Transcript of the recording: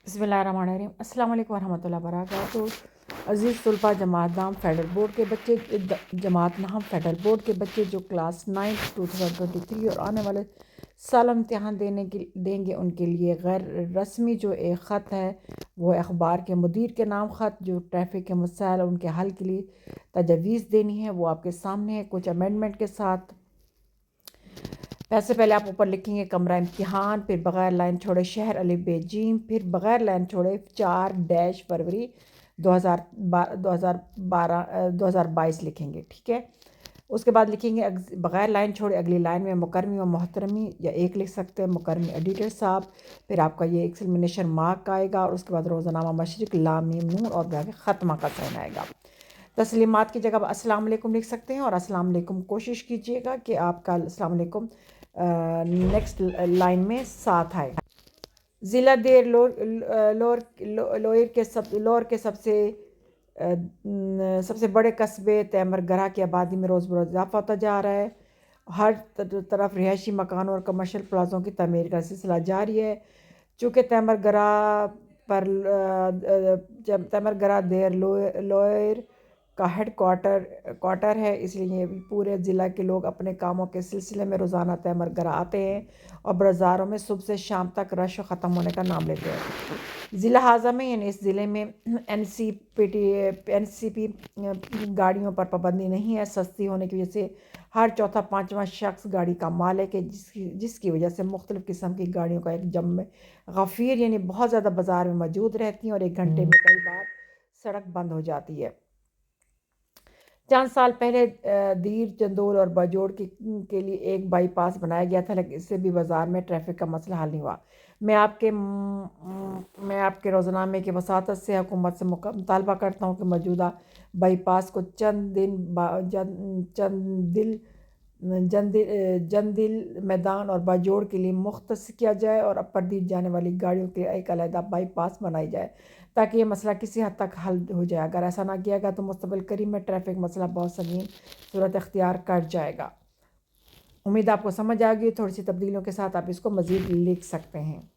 बिस्मिल्लाहिर्रहमानिर्रहीम। अस्सलाम वालेकुम वरहमतुल्लाहि वबरकातुहू। अज़ीज़ तलबा जमात नाम फेडरल बोर्ड के बच्चे जमात नाम फेडरल बोर्ड के बच्चे जो क्लास 9 2023 और आने वाले साल इम्तिहान देंगे उनके लिए गैर रस्मी जो एक ख़त है वो अखबार के मुदीर के नाम ख़त जो ट्रैफिक के मसाइल उनके हल के लिए तजवीज़ देनी है वो आपके सामने है कुछ अमेंडमेंट के साथ। पहले आप ऊपर लिखेंगे कमरा इम्तिहान, फिर बग़ैर लाइन छोड़े शहर अली बेजीम, फिर बग़ैर लाइन छोड़े 4 फरवरी 2022 लिखेंगे, ठीक है। उसके बाद लिखेंगे बग़ैर लाइन छोड़े अगली लाइन में मुकर्रमी व मोहतरमी या एक लिख सकते हैं मुकर्रमी एडिटर साहब। फिर आपका ये एक्समिनेशन मार्क आएगा और उसके बाद रोज़नामा मशरिक़ लाम मीम नून और आगे ख़त्मा का साइन आएगा। तस्लीमात की जगह अस्सलाम वालेकुम लिख सकते हैं और अस्सलाम वालेकुम कोशिश कीजिएगा कि आपका अस्सलाम वालेकुम नेक्स्ट लाइन में साथ आए। ज़िला देर लोअर के सबसे बड़े कस्बे तैमरगरा की आबादी में रोज़ बरोज़ इजाफा होता जा रहा है। हर तरफ रिहायशी मकानों और कमर्शियल प्लाज़ों की तमीर का सिलसिला जारी है। चूँकि तैमरगरा देर लोअर का हेड क्वार्टर है, इसलिए पूरे ज़िला के लोग अपने कामों के सिलसिले में रोज़ाना तैमरगरा आते हैं और बाज़ारों में सुबह से शाम तक रश ख़त्म होने का नाम लेते हैं। ज़िला हाजा में यानी इस ज़िले में एनसीपी गाड़ियों पर पाबंदी नहीं है। सस्ती होने की वजह से हर चौथा पाँचवा शख्स गाड़ी का मालिक है, जिसकी वजह से मुख्तलिफ़ किस्म की गाड़ियों का एक जम गफ़ीर यानी बहुत ज़्यादा बाज़ार में मौजूद रहती हैं और एक घंटे में कई बार सड़क बंद हो जाती है। चंद साल पहले दीर चंदोल और बाजोड़ के लिए एक बाईपास बनाया गया था, लेकिन इससे भी बाज़ार में ट्रैफिक का मसला हल नहीं हुआ। मैं आपके रोज़नामे की वसातत से हुकूमत से मुतालबा करता हूँ कि मौजूदा बाईपास को जंदिल मैदान और बाजोड़ के लिए मुख्तस किया जाए और अपर दीर जाने वाली गाड़ियों के लिए एक अलहदा बाईपास बनाई जाए ताकि ये मसला किसी हद तक हल हो जाए। अगर ऐसा ना किया गया तो मुस्तक़बिल करीब में ट्रैफिक मसला बहुत संगीन सूरत अख्तियार कर जाएगा। उम्मीद आपको समझ आ गई। थोड़ी सी तब्दीलियों के साथ आप इसको मज़ीद लिख सकते हैं।